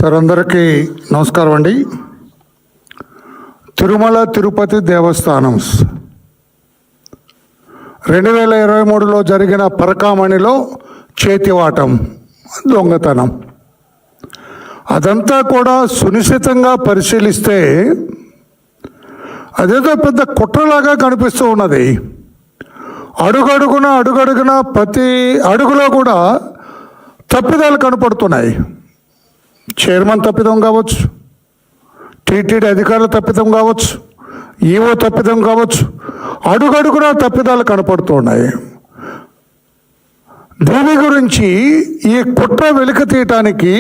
Sir అందరికీ నమస్కారం అండి. తిరుమల తిరుపతి దేవస్థానం 2023లో జరిగిన పరకామణిలో చేతివాటం, దొంగతనం అదంతా కూడా సునిశ్చితంగా పరిశీలిస్తే అదేదో పెద్ద కుట్రలాగా కనిపిస్తూ ఉన్నది. అడుగడుగున ప్రతి అడుగులో కూడా తప్పిదాలు కనపడుతున్నాయి. చైర్మన్ తప్పిదం కావచ్చు, టీటీడీ అధికారుల తప్పిదం కావచ్చు, ఈవో తప్పిదం కావచ్చు, అడుగడుగున తప్పిదాలు కనపడుతున్నాయి. దీని గురించి ఈ కుట్ర వెలికి తీయటానికి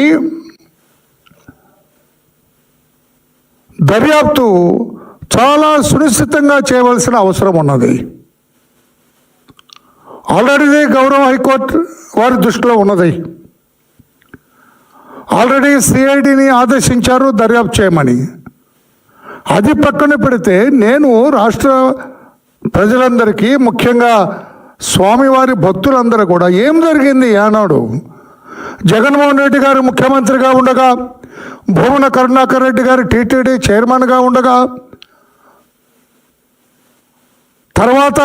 దర్యాప్తు చాలా సునిశ్చితంగా చేయవలసిన అవసరం ఉన్నది. ఆల్రెడీ గౌరవ హైకోర్టు వారి దృష్టిలో ఉన్నది. ఆల్రెడీ సిఐడిని ఆదేశించారు దర్యాప్తు చేయమని. అది పక్కన పెడితే నేను రాష్ట్ర ప్రజలందరికీ, ముఖ్యంగా స్వామివారి భక్తులందరూ కూడా ఏం జరిగింది ఆనాడు జగన్మోహన్ రెడ్డి గారు ముఖ్యమంత్రిగా ఉండగా, భూమన కరుణాకర్ రెడ్డి గారు టీటీడీ చైర్మన్గా ఉండగా, తర్వాత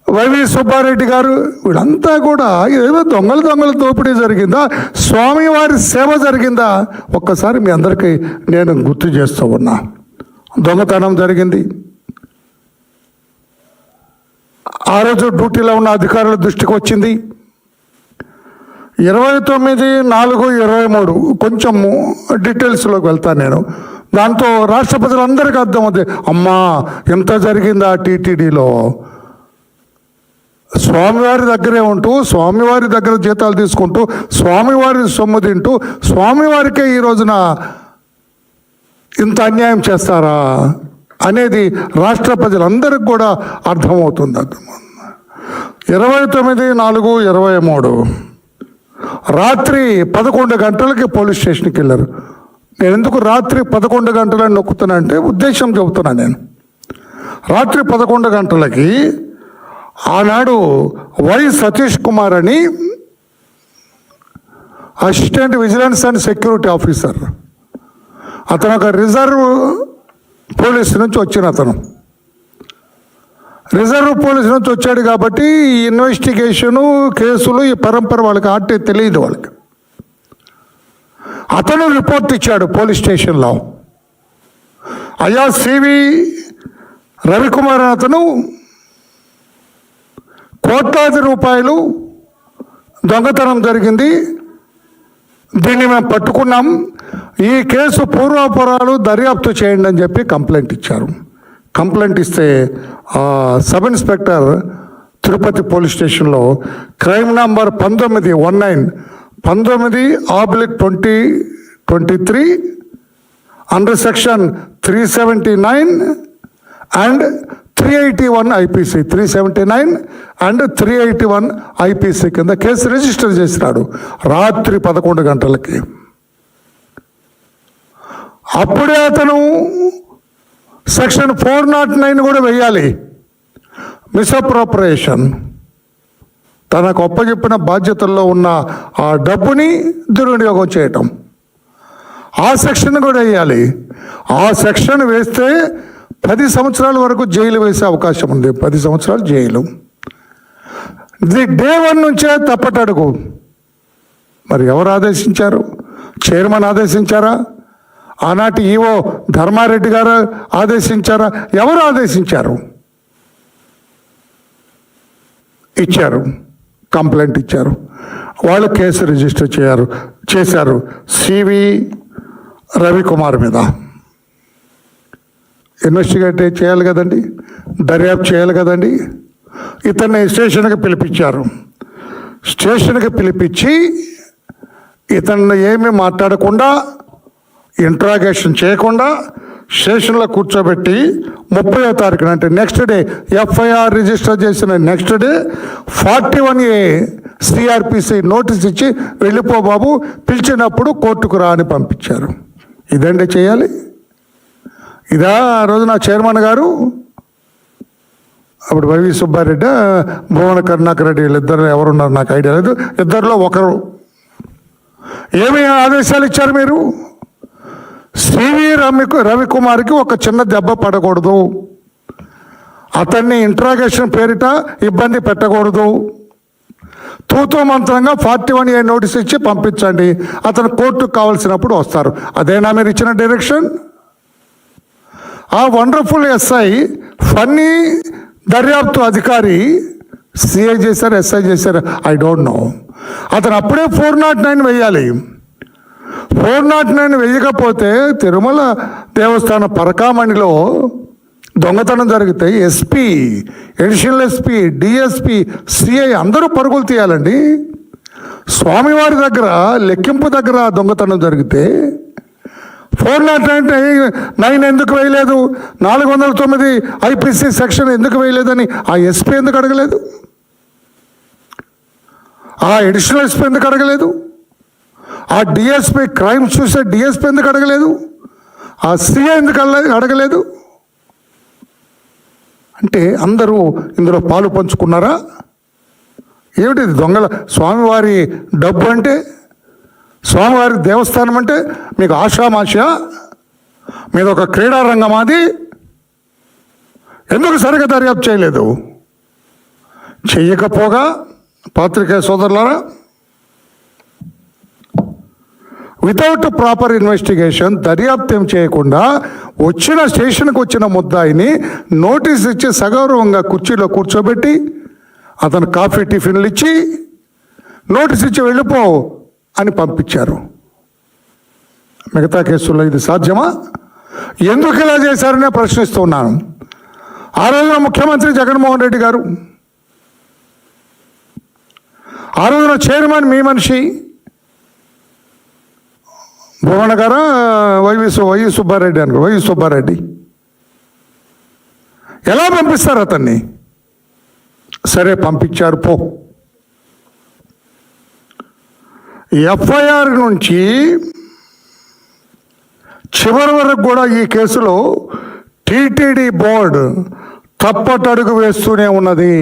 వైవి సుబ్బారెడ్డి గారు, వీళ్ళంతా కూడా ఏదో దొంగల దోపిడీ జరిగిందా, స్వామివారి సేవ జరిగిందా? ఒక్కసారి మీ అందరికీ నేను గుర్తు చేస్తూ ఉన్నా. దొంగతనం జరిగింది. ఆ రోజు డ్యూటీలో ఉన్న అధికారుల దృష్టికి వచ్చింది. 29/4/23 కొంచెం డీటెయిల్స్లోకి వెళ్తాను నేను. దాంతో రాష్ట్ర ప్రజలందరికీ అర్థమవుతుంది, అమ్మా ఎంత జరిగిందా టీటీడీలో. స్వామివారి దగ్గరే ఉంటూ, స్వామివారి దగ్గర జీతాలు తీసుకుంటూ, స్వామివారి సొమ్ము తింటూ, స్వామివారికే ఈ రోజున ఇంత అన్యాయం చేస్తారా అనేది రాష్ట్ర ప్రజలందరికీ కూడా అర్థమవుతుంది. 29/4/23 రాత్రి 11 గంటలకి పోలీస్ స్టేషన్కి వెళ్ళారు. నేను ఎందుకు రాత్రి 11 గంటలని నొక్కుతున్నా అంటే ఉద్దేశం చెబుతున్నా నేను. రాత్రి 11 గంటలకి ఆనాడు వై సతీష్ కుమార్ అని assistant vigilance and security officer, అతను ఒక రిజర్వ్ పోలీస్ నుంచి వచ్చిన అతను. రిజర్వ్ పోలీస్ నుంచి వచ్చాడు కాబట్టి ఈ ఇన్వెస్టిగేషను, కేసులు, ఈ పరంపర వాళ్ళకి ఆటే తెలియదు వాళ్ళకి. అతను రిపోర్ట్ ఇచ్చాడు పోలీస్ స్టేషన్లో. అయ్యా సివి రవికుమార్ అతను కోట్లాది రూపాయలు దొంగతనం జరిగింది, దీన్ని మేము పట్టుకున్నాం, ఈ కేసు పూర్వాపరాలు దర్యాప్తు చేయండి అని చెప్పి కంప్లైంట్ ఇచ్చారు. కంప్లైంట్ ఇస్తే సబ్ ఇన్స్పెక్టర్ తిరుపతి పోలీస్ స్టేషన్లో crime number 19/2023 under section 379 and 381 IPC 379 and 381 IPC కింద కేసు రిజిస్టర్ చేసినాడు రాత్రి 11 గంటలకి. అప్పుడే అతను సెక్షన్ 409 కూడా వేయాలి, మిస్అప్రోప్రియేషన్. తనకు అప్పచెప్పిన బాధ్యతల్లో ఉన్న ఆ డబ్బుని దుర్వినియోగం చేయటం, ఆ సెక్షన్ కూడా వేయాలి. ఆ సెక్షన్ వేస్తే 10 సంవత్సరాల వరకు జైలు వేసే అవకాశం ఉంది. 10 సంవత్సరాలు జైలు. ఇది డే 1 నుంచే తప్పటడుగు. మరి ఎవరు ఆదేశించారు? చైర్మన్ ఆదేశించారా? ఆనాటి ఈవో ధర్మారెడ్డి గారు ఆదేశించారా? ఎవరు ఆదేశించారు? ఇచ్చారు, కంప్లైంట్ ఇచ్చారు. వాళ్ళు కేసు రిజిస్టర్ చేశారు సివి రవికుమార్ మీద. ఇన్వెస్టిగేట్ చేయాలి కదండి, దర్యాప్తు చేయాలి కదండి. ఇతన్ని స్టేషన్కి పిలిపించారు. స్టేషన్కి పిలిపించి ఇతన్ని ఏమీ మాట్లాడకుండా, ఇంట్రాగేషన్ చేయకుండా స్టేషన్లో కూర్చోబెట్టి 30వ తారీఖున అంటే నెక్స్ట్ డే ఎఫ్ఐఆర్ రిజిస్టర్ చేసిన next day 41A CRPC notice ఇచ్చి వెళ్ళిపో బాబు, పిలిచినప్పుడు కోర్టుకు రా అని పంపించారు. ఇదండి చేయాలి. ఇదా ఆ రోజు నా చైర్మన్ గారు, అప్పుడు వైవి సుబ్బారెడ్డి, భువన కరుణాకర్ రెడ్డి, వీళ్ళిద్దరు ఎవరున్నారు నాకు ఐడియా లేదు, ఇద్దరిలో ఒకరు ఏమి ఆదేశాలు ఇచ్చారు మీరు? సివి రవికుమార్కి ఒక చిన్న దెబ్బ పడకూడదు, అతన్ని ఇంట్రాగేషన్ పేరిట ఇబ్బంది పెట్టకూడదు, తూతూ మంత్రంగా 41A నోటీస్ ఇచ్చి పంపించండి, అతను కోర్టుకు కావాల్సినప్పుడు వస్తారు. అదేనా మీరు ఇచ్చిన డైరెక్షన్? ఆ వండర్ఫుల్ ఎస్ఐ ఫన్నీ దర్యాప్తు అధికారి సిఐ చేశారు, ఎస్ఐ చేశారు, ఐ డోంట్ నో. అతను అప్పుడే 409 వేయాలి. 409 వేయకపోతే తిరుమల దేవస్థాన పరకామణిలో దొంగతనం జరిగితే SP, additional SP, DSP, CI అందరూ పరుగులు తీయాలండి. స్వామివారి దగ్గర లెక్కింపు దగ్గర దొంగతనం జరిగితే 409 ఎందుకు వేయలేదు, 409 ఐపీసీ సెక్షన్ ఎందుకు వేయలేదని ఆ ఎస్పీ ఎందుకు అడగలేదు? ఆ ఎడిషనల్ ఎస్పీ ఎందుకు అడగలేదు? ఆ డిఎస్పీ క్రైమ్స్ చూసే డిఎస్పీ ఎందుకు అడగలేదు? ఆ సిఐ ఎందుకు అడగలేదు? అంటే అందరూ ఇందులో పాలు పంచుకున్నారా? ఏమిటి దొంగల స్వామివారి డబ్బు అంటే, స్వామివారి దేవస్థానం అంటే మీకు ఆషామాష? మీద ఒక క్రీడారంగం అది. ఎందుకు సరిగా దర్యాప్తు చేయలేదు? చెయ్యకపోగా పాత్రికేయ సోదరులారా, వితౌట్ ప్రాపర్ ఇన్వెస్టిగేషన్, దర్యాప్తు ఏం చేయకుండా వచ్చిన స్టేషన్కి వచ్చిన ముద్దాయిని నోటీస్ ఇచ్చి సగౌరవంగా కుర్చీలో కూర్చోబెట్టి అతను కాఫీ టిఫిన్లు ఇచ్చి నోటీస్ ఇచ్చి వెళ్ళిపో అని పంపించారు. మిగతా కేసుల్లో ఇది సాధ్యమా? ఎందుకు ఇలా చేశారనే ప్రశ్నిస్తున్నాను. ఆ రోజున ముఖ్యమంత్రి జగన్మోహన్ రెడ్డి గారు, ఆ రోజున చైర్మన్ మీ మనిషి భువన గారా, వై సుబ్బారెడ్డి ఎలా పంపిస్తారు అతన్ని? సరే పంపించారు, పో. ఎఫ్ఐఆర్ నుంచి చివరి వరకు కూడా ఈ కేసులో టీటీడీ బోర్డు తప్పటడుగు వేస్తూనే ఉన్నది.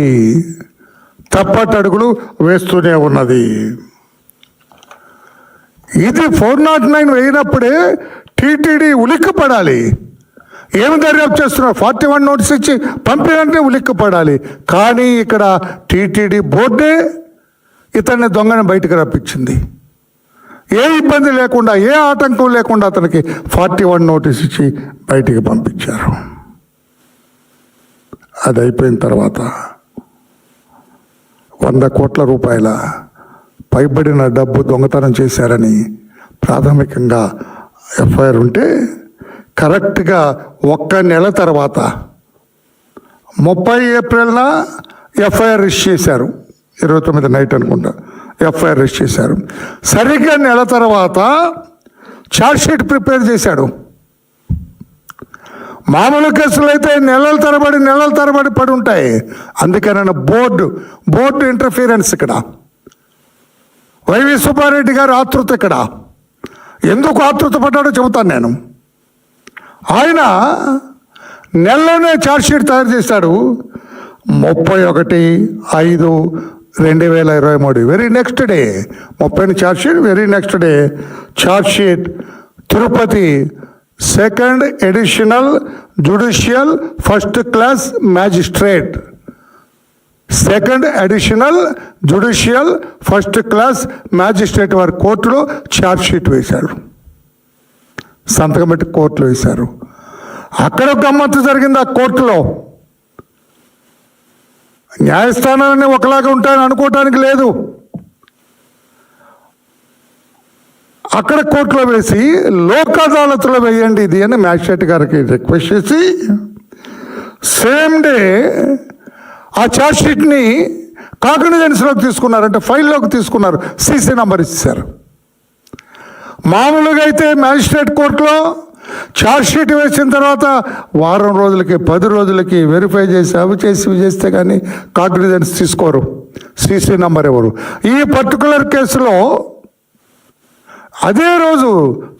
ఇది 409 వేయినప్పుడే టీటీడీ ఉలిక్కి పడాలి. ఏమి దర్యాప్తు చేస్తున్నారు? 41 నోటీస్ ఇచ్చి పంపినంటే ఉలిక్కి పడాలి. కానీ ఇక్కడ టీటీడీ బోర్డే ఇతన్ని దొంగని బయటకు రప్పించింది. ఏ ఇబ్బంది లేకుండా, ఏ ఆటంకం లేకుండా అతనికి 41 నోటీస్ ఇచ్చి బయటికి పంపించారు. అది అయిపోయిన తర్వాత 100 కోట్ల రూపాయల పైబడిన డబ్బు దొంగతనం చేశారని ప్రాథమికంగా ఎఫ్ఐఆర్ ఉంటే, కరెక్ట్గా 1 నెల తర్వాత 30 ఏప్రిల్న ఎఫ్ఐఆర్ రిజిస్టర్ చేశారు. 29 నైట్ అనుకుంటా ఎఫ్ఐఆర్ రిజిస్టర్ చేశారు. సరిగ్గా నెల తర్వాత ఛార్జ్షీట్ ప్రిపేర్ చేశాడు. మామూలు కేసులు అయితే నెలల తరబడి పడి ఉంటాయి. అందుకని బోర్డు ఇంటర్ఫీరెన్స్ ఇక్కడ. వైవి సుబ్బారెడ్డి గారు ఆతృత ఇక్కడ. ఎందుకు ఆతృత పడ్డాడో చెబుతాను నేను. ఆయన నెలలోనే ఛార్జ్షీట్ తయారు చేశాడు. 31/5/2023 very next day 30 chargesheet, very next day chargesheet. Tirupati 2nd additional judicial first class magistrate, 2nd additional judicial first class magistrate వారి కోర్టులో ఛార్జ్షీట్ వేశారు. సంతకం పెట్టి కోర్టులో వేశారు. అక్కడ గమ్మత్తు జరిగింది. ఆ కోర్టులో న్యాయస్థానాలన్నీ ఒకలాగా ఉంటాయని అనుకోవటానికి లేదు. అక్కడ కోర్టులో వేసి లోక్ అదాలత్లో వేయండి ఇది అని మ్యాజిస్ట్రేట్ గారికి రిక్వెస్ట్ చేసి సేమ్ డే ఆ ఛార్జ్షీట్ని కాగ్నిజెన్స్లోకి తీసుకున్నారు, అంటే ఫైల్లోకి తీసుకున్నారు, సీసీ నంబర్ ఇచ్చారు. మామూలుగా అయితే మ్యాజిస్ట్రేట్ కోర్టులో ఛార్జ్షీట్ వేసిన తర్వాత వారం రోజులకి 10 రోజులకి వెరిఫై చేసి అవి చేస్తే కానీ కాగ్నిజెన్స్ తీసుకోరు, సీసీ నంబర్ ఎవరు. ఈ పర్టికులర్ కేసులో అదే రోజు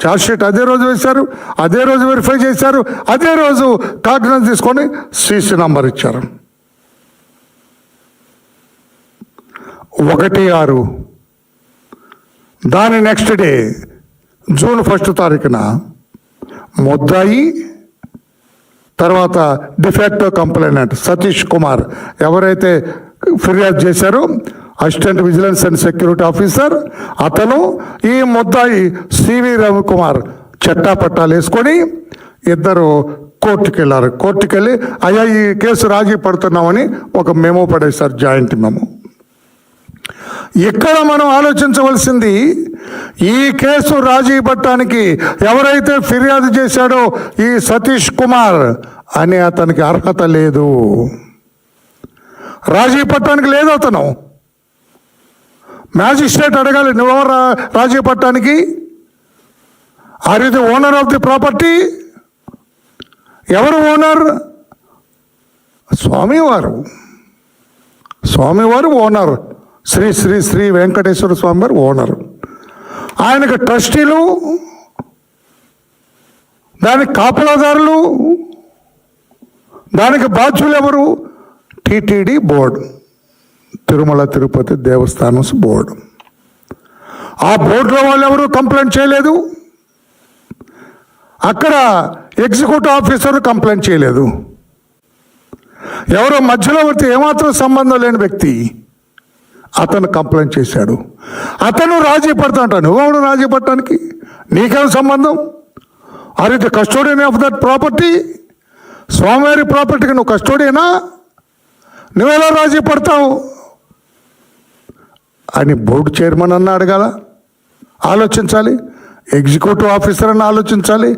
ఛార్జ్షీట్ అదే రోజు వేశారు, అదే రోజు వెరిఫై చేశారు, అదే రోజు కాగ్నిజెన్స్ తీసుకొని సీసీ నంబర్ ఇచ్చారు. 1/6 దాని నెక్స్ట్ డే జూన్ 1 తారీఖున ముద్దాయి తర్వాత డిఫాక్టో కంప్లైనెంట్ సతీష్ కుమార్ ఎవరైతే ఫిర్యాదు చేశారో assistant vigilance and security officer, అతను ఈ ముద్దాయి సివి రవికుమార్ చట్టాపట్టాలు వేసుకొని ఇద్దరు కోర్టుకు వెళ్ళారు. కోర్టుకు వెళ్ళి అయ్యా ఈ కేసు రాజీ పడుతున్నామని ఒక మెమో పడేశారు, జాయింట్ మెమో. ఇక్కడ మనం ఆలోచించవలసింది, ఈ కేసు రాజీ పట్టడానికి ఎవరైతే ఫిర్యాదు చేశాడో ఈ సతీష్ కుమార్ అనే అతనికి అర్హత లేదు, రాజీ పట్టడానికి లేదు. అతను మ్యాజిస్ట్రేట్ అడగాలి, నువ్వెవరు రాజీ పట్టడానికి? Are you the owner of the property? ఎవరు ఓనర్? స్వామివారు ఓనర్. శ్రీ శ్రీ శ్రీ వెంకటేశ్వర స్వామి వారు ఓనర్. ఆయనకు ట్రస్టీలు, దానికి కాపలాదారులు, దానికి బాధ్యులు ఎవరు? టిటిడి బోర్డు, తిరుమల తిరుపతి దేవస్థానం బోర్డు. ఆ బోర్డులో వాళ్ళు ఎవరు కంప్లైంట్ చేయలేదు. అక్కడ ఎగ్జిక్యూటివ్ ఆఫీసర్ కంప్లైంట్ చేయలేదు. ఎవరో మధ్యలో వచ్చి ఏమాత్రం సంబంధం లేని వ్యక్తి అతను కంప్లైంట్ చేశాడు. అతను రాజీ పడతా అంటాడు. నువ్వెవడు రాజీ పడటానికి? నీకేం సంబంధం? Are you the custodian of that property? స్వామివారి ప్రాపర్టీకి నువ్వు కస్టోడియనా? నువ్వెలా రాజీ పడతావు అని బోర్డు చైర్మన్ అన్న అడగాల, ఆలోచించాలి. ఎగ్జిక్యూటివ్ ఆఫీసర్ అన్న ఆలోచించాలి,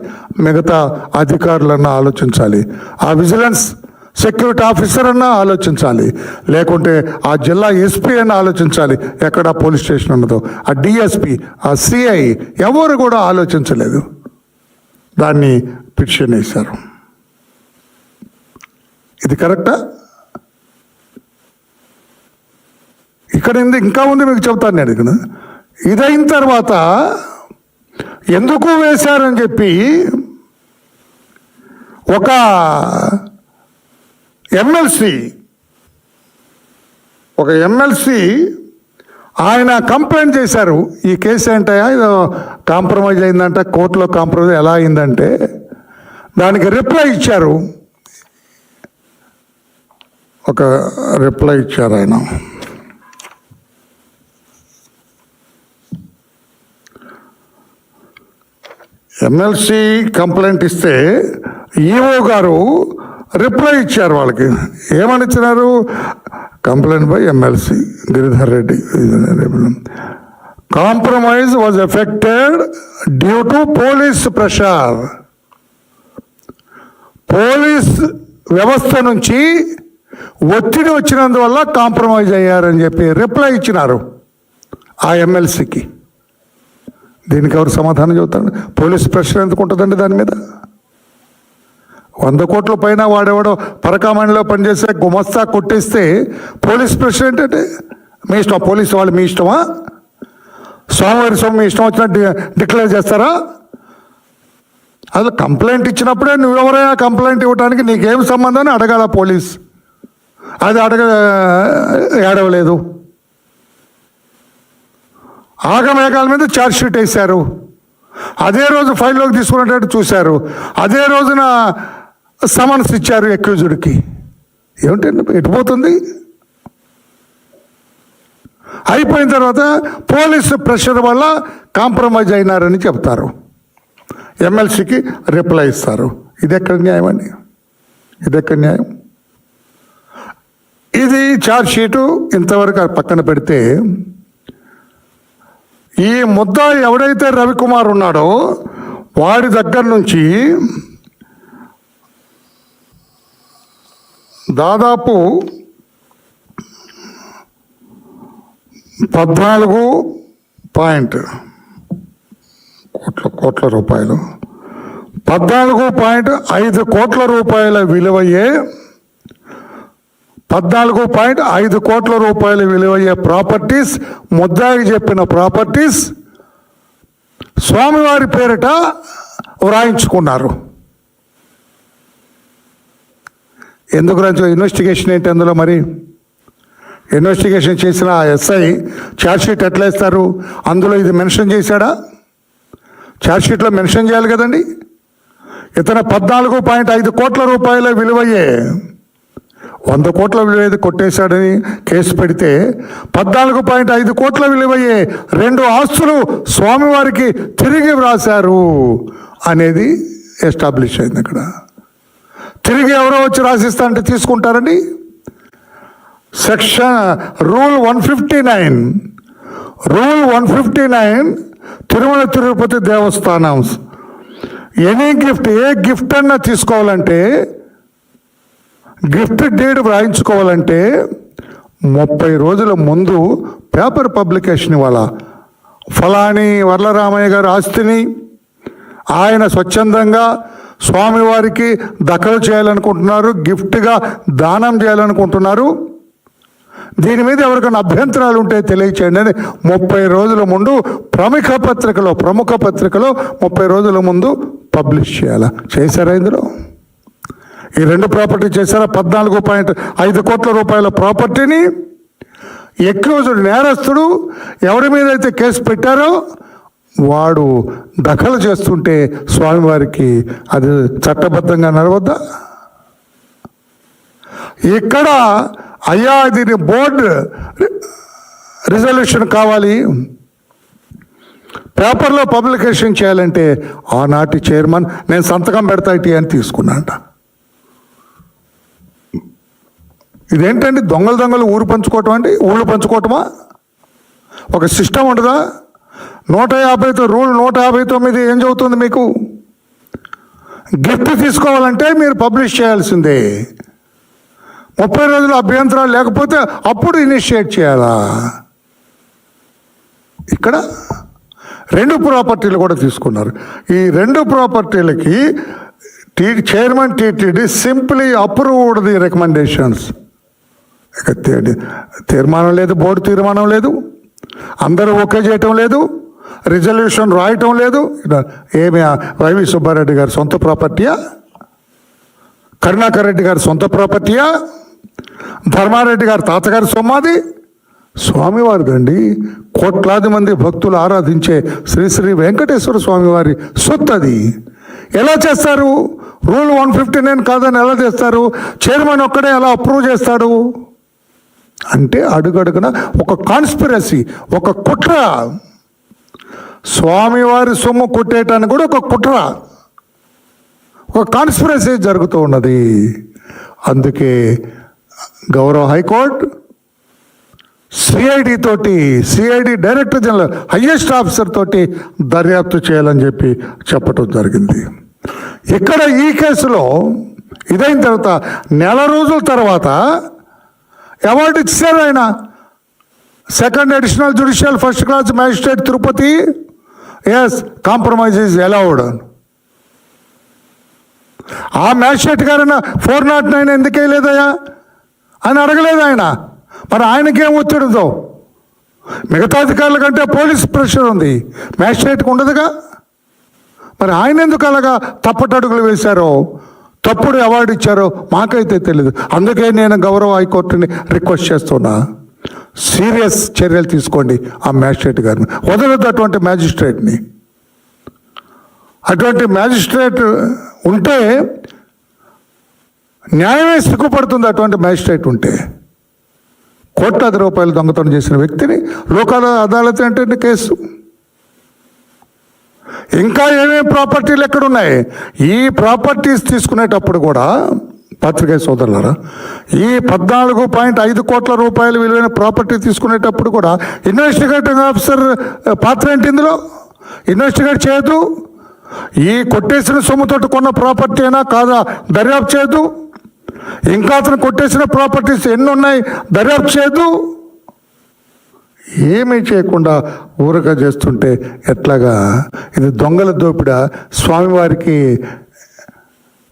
మిగతా అధికారులన్నా ఆలోచించాలి, ఆ విజిలెన్స్ సెక్యూరిటీ ఆఫీసర్ అన్నా ఆలోచించాలి, లేకుంటే ఆ జిల్లా ఎస్పీ అన్న ఆలోచించాలి, ఎక్కడ పోలీస్ స్టేషన్ ఉన్నదో ఆ డిఎస్పీ, ఆ సిఐ ఎవరు కూడా ఆలోచించలేదు. దాన్ని పిటిషన్ వేశారు. ఇది కరెక్టా? ఇక్కడ ఇంకా ఉంది, మీకు చెప్తాను నేను. ఇక్కడ ఇదైన తర్వాత ఎందుకు వేశారని చెప్పి ఒక ఎమ్మెల్సీ ఆయన కంప్లైంట్ చేశారు. ఈ కేసు ఏంటయ్యా, ఇది కాంప్రమైజ్ అయిందంట, కోర్టులో కాంప్రమైజ్ ఎలా అయిందంటే దానికి రిప్లై ఇచ్చారు. ఒక రిప్లై ఇచ్చారు ఆయన. ఎమ్మెల్సీ కంప్లైంట్ ఇస్తే ఈఓ గారు రిప్లై ఇచ్చారు వాళ్ళకి. ఏమని ఇచ్చినారు? Complaint by MLC Giridhar Reddy, compromise was affected due to police pressure. Police వ్యవస్థ నుంచి ఒత్తిడి వచ్చినందువల్ల కాంప్రమైజ్ అయ్యారని చెప్పి రిప్లై ఇచ్చినారు ఆ ఎమ్మెల్సీకి. దీనికి ఎవరు సమాధానం చెబుతారు? పోలీస్ ప్రెషర్ ఎందుకు ఉంటుందండి దాని మీద? 100 కోట్ల పైన వాడేవాడో పరకామణిలో పనిచేసే గుమస్తా కొట్టేస్తే పోలీస్ ప్రెషర్ ఏంటంటే మీ ఇష్టం, పోలీసు వాళ్ళు మీ ఇష్టమా? స్వామివారి స్వామి మీ ఇష్టం వచ్చినట్టు డిక్లేర్ చేస్తారా? అసలు కంప్లైంట్ ఇచ్చినప్పుడే నువ్వెవరైనా కంప్లైంట్ ఇవ్వడానికి నీకేం సంబంధం అని అడగాల పోలీస్. అది ఏడవలేదు. ఆగమేఘాల మీద ఛార్జ్షీట్ వేశారు. అదే రోజు ఫైల్లోకి తీసుకున్నట్టు చూశారు. అదే రోజున సమన్స్ ఇచ్చారు అక్యూజ్డ్కి. ఏమిటండి ఎటుపోతుంది? అయిపోయిన తర్వాత పోలీసు ప్రెషర్ వల్ల కాంప్రమైజ్ అయినారని చెప్తారు. ఎమ్మెల్సీకి రిప్లై ఇస్తారు. ఇది ఎక్కడ న్యాయం అండి? ఇది ఎక్కడ న్యాయం? ఇది ఛార్జ్షీటు ఇంతవరకు పక్కన పెడితే, ఈ ముద్దాయి ఎవడైతే రవికుమార్ ఉన్నాడో వాడి దగ్గర నుంచి దాదాపు 14 కోట్ల రూపాయలు, 14.5 కోట్ల రూపాయల విలువయ్యే 14.5 కోట్ల రూపాయలు విలువయ్యే ప్రాపర్టీస్, ముద్దాయికి చెప్పిన ప్రాపర్టీస్ స్వామివారి పేరిట వ్రాయించుకున్నారు. ఎందుకు రాయించు? ఇన్వెస్టిగేషన్ ఏంటి అందులో? మరి ఇన్వెస్టిగేషన్ చేసిన ఆ ఎస్ఐ ఛార్జ్షీట్ ఎట్లా ఇస్తారు? అందులో ఇది మెన్షన్ చేశాడా? ఛార్జ్షీట్లో మెన్షన్ చేయాలి కదండి. ఇతను 14.5 కోట్ల రూపాయల విలువయ్యే 100 కోట్ల విలువ కొట్టేశాడని కేసు పెడితే 14.5 కోట్ల విలువయ్యే 2 ఆస్తులు స్వామివారికి తిరిగి వ్రాశారు అనేది ఎస్టాబ్లిష్ అయింది. అక్కడ తిరిగి ఎవరో వచ్చి రాసిస్తా అంటే తీసుకుంటారండి? రూల్ 159 తిరుమల తిరుపతి దేవస్థానం ఎనీ గిఫ్ట్, ఏ గిఫ్ట్ అన్నా తీసుకోవాలంటే, గిఫ్ట్ డీడ్ వ్రాయించుకోవాలంటే 30 రోజుల ముందు పేపర్ పబ్లికేషన్ ఇవ్వాల. ఫలాని వరలరామయ్య గారి ఆస్తిని ఆయన స్వచ్ఛందంగా స్వామివారికి దఖలు చేయాలనుకుంటున్నారు, గిఫ్ట్గా దానం చేయాలనుకుంటున్నారు, దీని మీద ఎవరికైనా అభ్యంతరాలు ఉంటే తెలియచేయండి అని 30 రోజుల ముందు ప్రముఖ పత్రికలో 30 రోజుల ముందు పబ్లిష్ చేయాలా? చేశారా? ఇందులో ఈ 2 ప్రాపర్టీ చేశారా? 14.5 కోట్ల రూపాయల ప్రాపర్టీని ఎక్యూజ్డ్, నేరస్తుడు ఎవరి మీద అయితే కేసు పెట్టారో వాడు దఖలు చేస్తుంటే స్వామివారికి అది చట్టబద్ధంగా నడవద్దా? ఇక్కడ అయ్యా దీని బోర్డు రిజల్యూషన్ కావాలి, పేపర్లో పబ్లికేషన్ చేయాలంటే ఆనాటి చైర్మన్ నేను సంతకం పెడతా అని తీసుకున్నాంట. ఇదేంటండి? దొంగలు ఊరు పంచుకోవటం అండి? ఊళ్ళు పంచుకోవటమా? ఒక సిస్టమ్ ఉండదా? 150 రూల్ 159 ఏం చెబుతుంది మీకు? గిఫ్ట్ తీసుకోవాలంటే మీరు పబ్లిష్ చేయాల్సిందే. 30 రోజులు అభ్యంతరాలు లేకపోతే అప్పుడు ఇనిషియేట్ చేయాలా? ఇక్కడ 2 ప్రాపర్టీలు కూడా తీసుకున్నారు. ఈ 2 ప్రాపర్టీలకి chairman TTD simply approved the recommendations. ఇక తీర్మానం లేదు, బోర్డు తీర్మానం లేదు, అందరూ ఓకే చేయటం లేదు, రిజల్యూషన్ రాయటం లేదు. ఏమి వైవి సుబ్బారెడ్డి గారి సొంత ప్రాపర్టీయా? కరుణాకర్ రెడ్డి గారి సొంత ప్రాపర్టీయా? ధర్మారెడ్డి గారి తాతగారి సొమ్మాది? స్వామివారిదండి. కోట్లాది మంది భక్తులు ఆరాధించే శ్రీ శ్రీ వెంకటేశ్వర స్వామివారి సొత్తు అది. ఎలా చేస్తారు? రూల్ 159 కాదని ఎలా చేస్తారు? చైర్మన్ ఒక్కడే ఎలా అప్రూవ్ చేస్తాడు? అంటే అడుగడుగున ఒక కాన్స్పిరసీ, ఒక కుట్ర, స్వామివారి సొమ్ము కొట్టేయటానికి కూడా ఒక కుట్ర, ఒక కాన్స్పిరసీ జరుగుతూ ఉన్నది. అందుకే గౌరవ high court CID director general highest officer తోటి దర్యాప్తు చేయాలని చెప్పటం జరిగింది. ఇక్కడ ఈ కేసులో ఇదైన తర్వాత నెల రోజుల తర్వాత అవార్డు ఇచ్చారు ఆయన. 2nd additional judicial first class magistrate Tirupati, yes compromise is allowed. ఆ మ్యాజిస్ట్రేట్ గారైనా 409 ఎందుకే లేదయా అని అడగలేదు ఆయన. మరి ఆయనకేం ఒత్తిడితో? మిగతా అధికారుల కంటే పోలీస్ ప్రెషర్ ఉంది, మ్యాజిస్ట్రేట్కి ఉండదుగా. మరి ఆయన ఎందుకు అలాగా తప్పటడుగులు వేశారో, తప్పుడు అవార్డు ఇచ్చారో మాకైతే తెలియదు. అందుకే నేను గౌరవ హైకోర్టుని రిక్వెస్ట్ చేస్తున్నా, సీరియస్ చర్యలు తీసుకోండి ఆ మ్యాజిస్ట్రేట్ గారిని. వదలొద్దు అటువంటి మ్యాజిస్ట్రేట్ని. అటువంటి మ్యాజిస్ట్రేట్ ఉంటే న్యాయమే సిగ్గుపడుతుంది. అటువంటి మ్యాజిస్ట్రేట్ ఉంటే కోట్లాది రూపాయలు దొంగతనం చేసిన వ్యక్తిని లోకాల అదాలత్ అంటే కేసు. ఇంకా ఏమేమి ప్రాపర్టీలు ఎక్కడున్నాయి? ఈ ప్రాపర్టీస్ తీసుకునేటప్పుడు కూడా పత్రికా సోదరులారా, ఈ 14.5 కోట్ల రూపాయలు విలువైన ప్రాపర్టీ తీసుకునేటప్పుడు కూడా ఇన్వెస్టిగేటింగ్ ఆఫీసర్ పాత్ర ఏంటి ఇందులో? ఇన్వెస్టిగేట్ చేయదు. ఈ కొట్టేసిన సొమ్ముతోటి కొన్న ప్రాపర్టీ అయినా కాదా దర్యాప్తు చేయదు. ఇంకా అతను కొట్టేసిన ప్రాపర్టీస్ ఎన్ని ఉన్నాయి దర్యాప్తు చేయదు. ఏమీ చేయకుండా ఊరగా చేస్తుంటే ఎట్లాగా? ఇది దొంగల దోపిడ. స్వామివారికి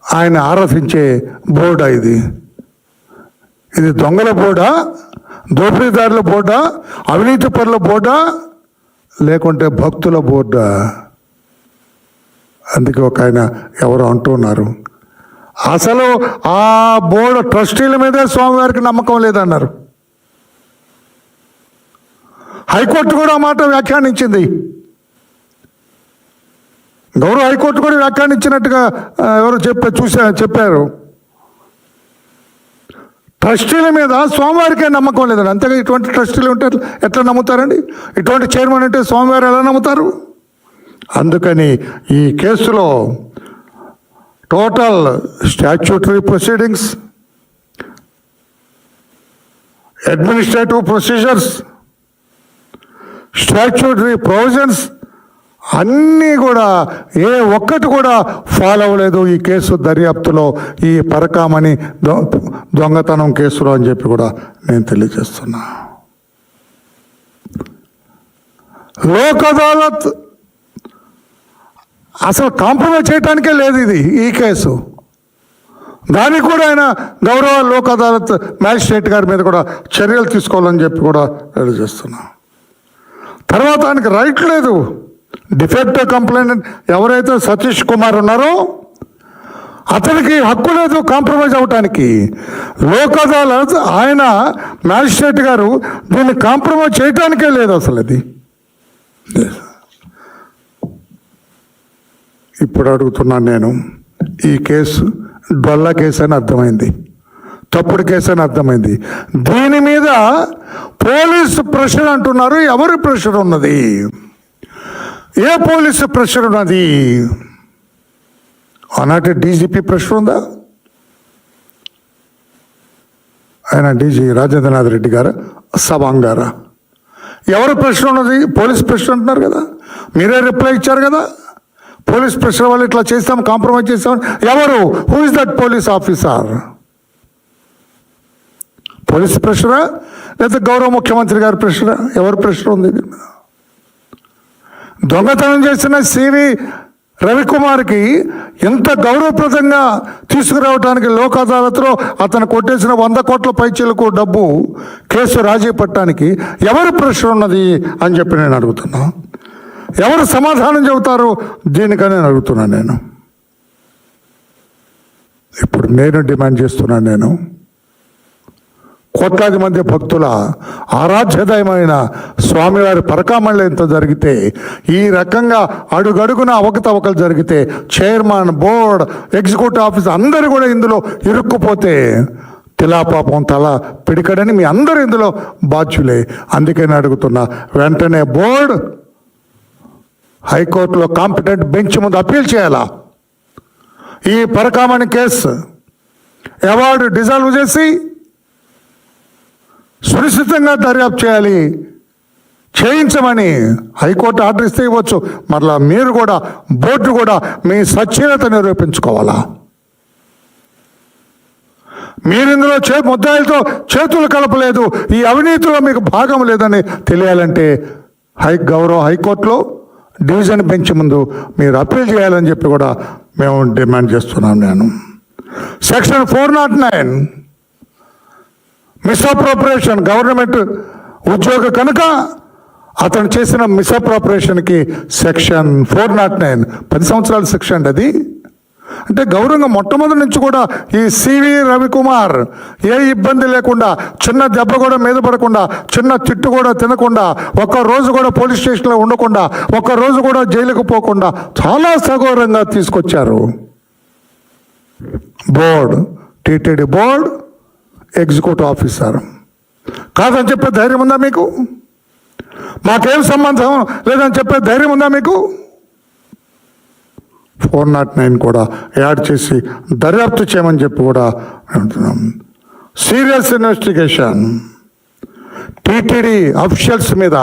ఆయన ఆరాధించే బోర్డా ఇది దొంగల బోర్డా, దోపిడీదారుల బోర్డా, అవినీతి పరుల బోర్డా, లేకుంటే భక్తుల బోర్డా? అందుకే ఒక ఆయన ఎవరు అంటున్నారు, అసలు ఆ బోర్డు ట్రస్టీల మీదే స్వామివారికి నమ్మకం లేదన్నారు. హైకోర్టు కూడా ఆ మాట వ్యాఖ్యానించింది. గౌరవ హైకోర్టు కూడా వ్యాఖ్యానించినట్టుగా ఎవరు చెప్పారు. ట్రస్టీల మీద స్వామివారికే నమ్మకం లేదండి. అంతేగా ఇటువంటి ట్రస్టీలు ఉంటే ఎట్లా నమ్ముతారండి? ఇటువంటి చైర్మన్ అంటే స్వామివారు ఎలా నమ్ముతారు? అందుకని ఈ కేసులో total statutory proceedings, administrative procedures, statutory provisions అన్నీ కూడా ఏ ఒక్కటి కూడా ఫాలో అవ్వలేదు ఈ కేసు దర్యాప్తులో, ఈ పరకామణి దొంగతనం కేసులో అని చెప్పి కూడా నేను తెలియజేస్తున్నా. లోక్ అదాలత్ అసలు కాంప్రమైజ్ చేయడానికే లేదు ఈ కేసు. దానికి కూడా ఆయన గౌరవ లోక్ అదాలత్ మ్యాజిస్ట్రేట్ గారి మీద కూడా చర్యలు తీసుకోవాలని చెప్పి కూడా తెలియజేస్తున్నా. తర్వాత ఆయనకి రైట్ లేదు. డిఫెక్టివ్ కంప్లైంట్ ఎవరైతే సతీష్ కుమార్ ఉన్నారో అతనికి హక్కు లేదు కాంప్రమైజ్ అవ్వటానికి. లోక్ అదాలత్ ఆయన మ్యాజిస్ట్రేట్ గారు దీన్ని కాంప్రమైజ్ చేయటానికే లేదు అసలు. అది ఇప్పుడు అడుగుతున్నాను నేను, ఈ కేసు డొల్ల కేసు అని అర్థమైంది, తప్పుడు కేసు అని అర్థమైంది. దీని మీద పోలీసు ప్రెషర్ అంటున్నారు. ఎవరి ప్రెషర్ ఉన్నది? ఏ పోలీసు ప్రెషర్ ఉన్నది? ఆనాటి డీజీపీ ప్రెషర్ ఉందా? ఆయన డీజీ రాజేంద్రనాథ్ రెడ్డి గారు, సవాంగ్ గారా? ఎవరు ప్రెషర్ ఉన్నది? పోలీస్ ప్రెషర్ అంటున్నారు కదా, మీరే రిప్లై ఇచ్చారు కదా. పోలీస్ ప్రెషర్ వాళ్ళు ఇట్లా చేస్తాం, కాంప్రమైజ్ చేస్తాం. ఎవరు? Who is that police officer? Police ప్రెషరా లేదా గౌరవ ముఖ్యమంత్రి గారి ప్రెషరా? ఎవరు ప్రెషర్ ఉంది? దొంగతనం చేసిన సివి రవికుమార్కి ఎంత గౌరవప్రదంగా తీసుకురావడానికి లోక్ అదాలత్లో అతను కొట్టేసిన 100 కోట్ల పైచీలకు డబ్బు కేసు రాజీ పట్టడానికి ఎవరు ప్రెషర్ ఉన్నది అని చెప్పి నేను అడుగుతున్నా. ఎవరు సమాధానం చెబుతారు దీనికని నేను అడుగుతున్నాను. నేను ఇప్పుడు నేను డిమాండ్ చేస్తున్నాను. నేను కోట్లాది మంది భక్తుల ఆరాధ్యదయమైన స్వామివారి పరకామణిలో ఎంత జరిగితే, ఈ రకంగా అడుగడుగున అవకతవకలు జరిగితే, చైర్మన్, బోర్డ్, ఎగ్జిక్యూటివ్ ఆఫీస్ అందరూ కూడా ఇందులో ఇరుక్కుపోతే తిలాపాపం తల పిడికడని మీ అందరూ ఇందులో బాధ్యులే. అందుకని అడుగుతున్నా, వెంటనే బోర్డ్ హైకోర్టులో కాంపిటెంట్ బెంచ్ ముందు అప్పీల్ చేయాలా? ఈ పరకామణి కేసు అవార్డు డిజాల్వ్ చేసి సునిశ్చితంగా దర్యాప్తు చేయించమని హైకోర్టు ఆర్డర్ ఇస్తే ఇవ్వచ్చు. మరలా మీరు కూడా బోర్డు కూడా మీ సచ్ఛీలత నిరూపించుకోవాలా? మీరు ఇందులో ముద్దాయిలతో చేతులు కలపలేదు, ఈ అవినీతిలో మీకు భాగం లేదని తెలియాలంటే గౌరవ హైకోర్టులో డివిజన్ బెంచ్ ముందు మీరు అప్పీల్ చేయాలని చెప్పి కూడా మేము డిమాండ్ చేస్తున్నాం. నేను సెక్షన్ 409 మిస్అప్రోప్రియేషన్, గవర్నమెంట్ ఉద్యోగ కనుక అతను చేసిన మిస్అప్రోప్రియేషన్కి సెక్షన్ 409 10 సంవత్సరాల శిక్ష అండి. అది అంటే గౌరవంగా మొట్టమొదటి నుంచి కూడా ఈ సివి రవికుమార్ ఏ ఇబ్బంది లేకుండా, చిన్న దెబ్బ కూడా మీద పడకుండా, చిన్న తిట్టు కూడా తినకుండా, ఒక్కరోజు కూడా పోలీస్ స్టేషన్లో ఉండకుండా, ఒక్కరోజు కూడా జైలుకు పోకుండా చాలా సగౌరవంగా తీసుకొచ్చారు. Board, TTD board, executive officer కాదని చెప్పే ధైర్యం ఉందా మీకు? మాకేం సంబంధం లేదని చెప్పే ధైర్యం ఉందా మీకు? 409 కూడా యాడ్ చేసి దర్యాప్తు చేయమని చెప్పి కూడా అంటున్నాం. సీరియస్ ఇన్వెస్టిగేషన్ టీటీడీ అఫీషియల్స్ మీద,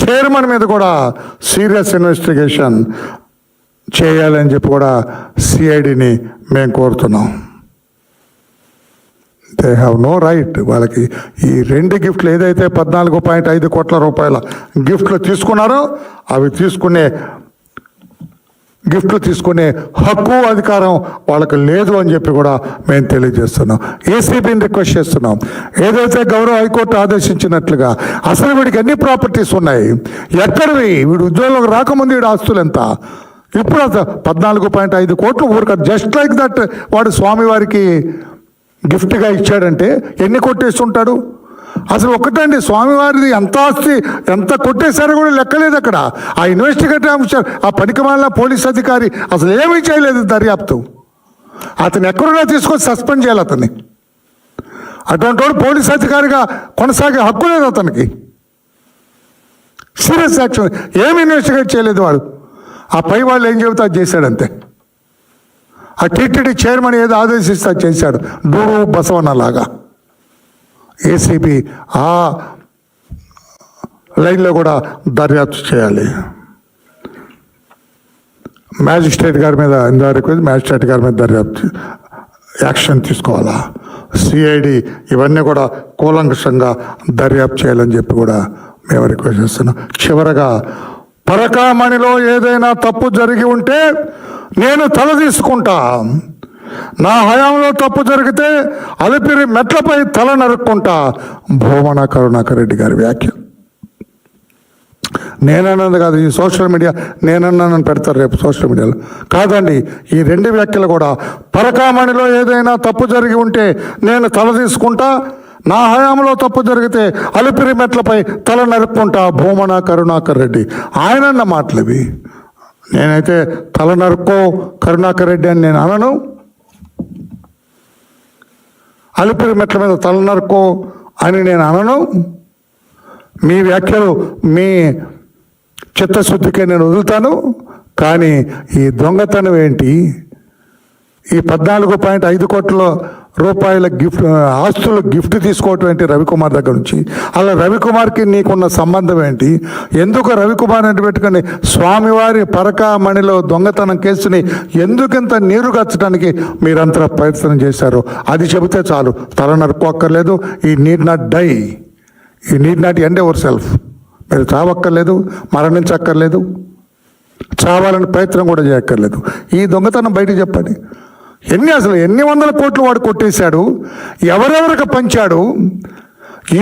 చైర్మన్ మీద కూడా సీరియస్ ఇన్వెస్టిగేషన్ చేయాలని చెప్పి కూడా సిఐడిని మేము కోరుతున్నాం. They have no right. వాళ్ళకి ఈ 2 గిఫ్ట్లు ఏదైతే 14.5 కోట్ల రూపాయల గిఫ్ట్లు తీసుకున్నారో అవి గిఫ్ట్లు తీసుకునే హక్కు, అధికారం వాళ్ళకి లేదు అని చెప్పి కూడా మేము తెలియజేస్తున్నాం. ఏసీబీని రిక్వెస్ట్ చేస్తున్నాం, ఏదైతే గౌరవ హైకోర్టు ఆదేశించినట్లుగా అసలు వీడికి ఎన్ని ప్రాపర్టీస్ ఉన్నాయి, ఎక్కడివి, వీడు ఉద్యోగంలోకి రాకముందు వీడి ఆస్తులు ఎంత, ఇప్పుడు 14.5 కోట్లు ఊరిక జస్ట్ లైక్ దట్ వాడు స్వామివారికి గిఫ్ట్గా ఇచ్చాడంటే ఎన్ని కొట్టేస్తుంటాడు? అసలు ఒక్కటండి, స్వామివారిది ఎంత ఆస్తి ఎంత కొట్టేశారో కూడా లెక్కలేదు అక్కడ. ఆ ఇన్వెస్టిగేటివ్ ఆఫీసర్, ఆ పనికిమాలిన పోలీస్ అధికారి అసలు ఏమీ చేయలేదు దర్యాప్తు. అతను ఎక్కడున్నా తీసుకొని సస్పెండ్ చేయాలి అతన్ని. అటువంటి వాడు పోలీస్ అధికారిగా కొనసాగే హక్కు లేదు అతనికి. సీరియస్ యాక్షన్ ఏమి ఇన్వెస్టిగేట్ చేయలేదు వాడు. ఆ పై వాళ్ళు ఏం చెబుతా అది చేశాడంతే. ఆ టీటీడీ చైర్మన్ ఏదో ఆదేశిస్తే అది చేశాడు, డూడు బసవన్నలాగా. ఏసీబీ ఆ లైన్లో కూడా దర్యాప్తు చేయాలి. మ్యాజిస్ట్రేట్ గారి మీద ఇంతవరకు మ్యాజిస్ట్రేట్ గారి మీద దర్యాప్తు యాక్షన్ తీసుకోవాలా. సిఐడి ఇవన్నీ కూడా కూలంకషంగా దర్యాప్తు చేయాలని చెప్పి కూడా మేము రిక్వెస్ట్ చేస్తున్నాం. చివరగా పరకామణిలో ఏదైనా తప్పు జరిగి ఉంటే నేను తల తీసుకుంటా. నా హయాంలో తప్పు జరిగితే అలిపిరి మెట్లపై తల నరుక్కుంటా. భూమన కరుణాకర్ రెడ్డి గారి వ్యాఖ్య. నేనన్నది కాదు, ఈ సోషల్ మీడియా నేనన్నానని పెడతారు రేపు సోషల్ మీడియాలో. కాదండి, ఈ రెండు వ్యాఖ్యలు కూడా పరకామణిలో ఏదైనా తప్పు జరిగి ఉంటే నేను తల తీసుకుంటా. నా హయాంలో తప్పు జరిగితే అలిపిరి మెట్లపై తల నరుక్కుంటా. భూమన కరుణాకర్ రెడ్డి ఆయనన్న మాటలు ఇవి. నేనైతే తల నరుక్కో కరుణాకర్ రెడ్డి అని నేను అనను. అలిపిరి మెట్ల మీద తల నరుక్కో అని నేను అనను. మీ వ్యాఖ్యలు మీ చిత్తశుద్ధికే నేను వదులుతాను. కానీ ఈ దొంగతనం ఏంటి? ఈ 14.5 కోట్ల రూపాయల గిఫ్ట్ ఆస్తులు గిఫ్ట్ తీసుకోవటం ఏంటి రవికుమార్ దగ్గర నుంచి? అలా రవికుమార్కి నీకున్న సంబంధం ఏంటి? ఎందుకు రవికుమార్ అంటే పెట్టుకొని స్వామివారి పరకామణిలో దొంగతనం కేసుని ఎందుకింత నీరుగచ్చడానికి మీరంతా ప్రయత్నం చేశారు? అది చెబితే చాలు, తల నరుక్కోక్కర్లేదు. ఈ నీడ్ నాట్ డై, ఈ need not end our self. మీరు చావక్కర్లేదు, మరణించక్కర్లేదు, చావాలని ప్రయత్నం కూడా చేయక్కర్లేదు. ఈ దొంగతనం బయటికి చెప్పండి. అసలు ఎన్ని వందల కోట్లు వాడు కొట్టేశాడు? ఎవరెవరికి పంచాడు?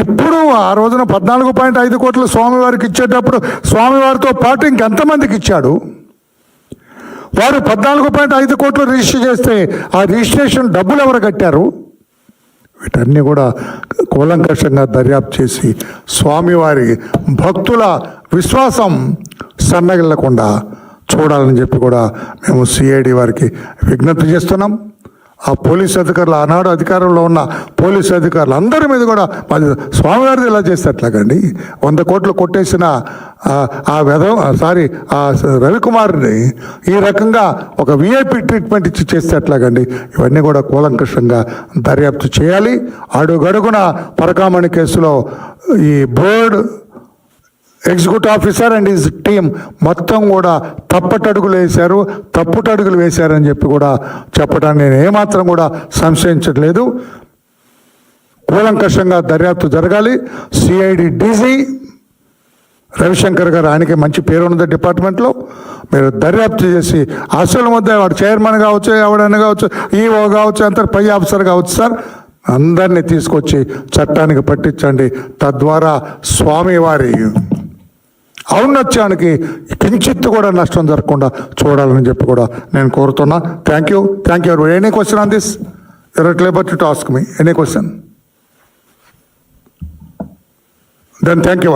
ఇప్పుడు ఆ రోజున 14.5 కోట్లు స్వామివారికి ఇచ్చేటప్పుడు స్వామివారితో పాటు ఇంకెంతమందికి ఇచ్చాడు? వారు 14.5 కోట్లు రిజిస్టర్ చేస్తే ఆ రిజిస్ట్రేషన్ డబ్బులు ఎవరు కట్టారు? వీటన్నీ కూడా కూలంకషంగా దర్యాప్తు చేసి స్వామివారి భక్తుల విశ్వాసం సన్నగిల్లకుండా చూడాలని చెప్పి కూడా మేము సిఐడి వారికి విజ్ఞప్తి చేస్తున్నాం. ఆ పోలీస్ అధికారులు, ఆనాడు అధికారంలో ఉన్న పోలీసు అధికారులు అందరి మీద కూడా స్వామివారిది ఇలా చేస్తే ఎట్లాగండి? 100 కోట్లు కొట్టేసిన ఆ రవికుమార్ని ఈ రకంగా ఒక విఐపి ట్రీట్మెంట్ ఇచ్చి చేస్తే ఎట్లాగండి? ఇవన్నీ కూడా కూలంకషంగా దర్యాప్తు చేయాలి. అడుగడుగున పరకామణి కేసులో ఈ board executive officer and his team మొత్తం కూడా తప్పుటడుగులు వేశారని చెప్పి కూడా చెప్పడానికి నేను ఏమాత్రం కూడా సంశయించట్లేదు. కూలంకషంగా దర్యాప్తు జరగాలి. సిఐడి డీజీ రవిశంకర్ గారు, ఆయనకి మంచి పేరు ఉన్నది డిపార్ట్మెంట్లో. మీరు దర్యాప్తు చేసి అసలు ముద్ద వాడు చైర్మన్ కావచ్చు, ఎవడైనా కావచ్చు, ఈఓ కావచ్చు, అంత పై ఆఫీసర్ కావచ్చు సార్, అందరినీ తీసుకొచ్చి చట్టానికి పట్టించండి. తద్వారా స్వామివారి ఔన్నత్యానికి కించిత్తు కూడా నష్టం జరగకుండా చూడాలని చెప్పి కూడా నేను కోరుతున్నా. Thank you. Any question on this? You're at liberty to ask me any question. Then thank you.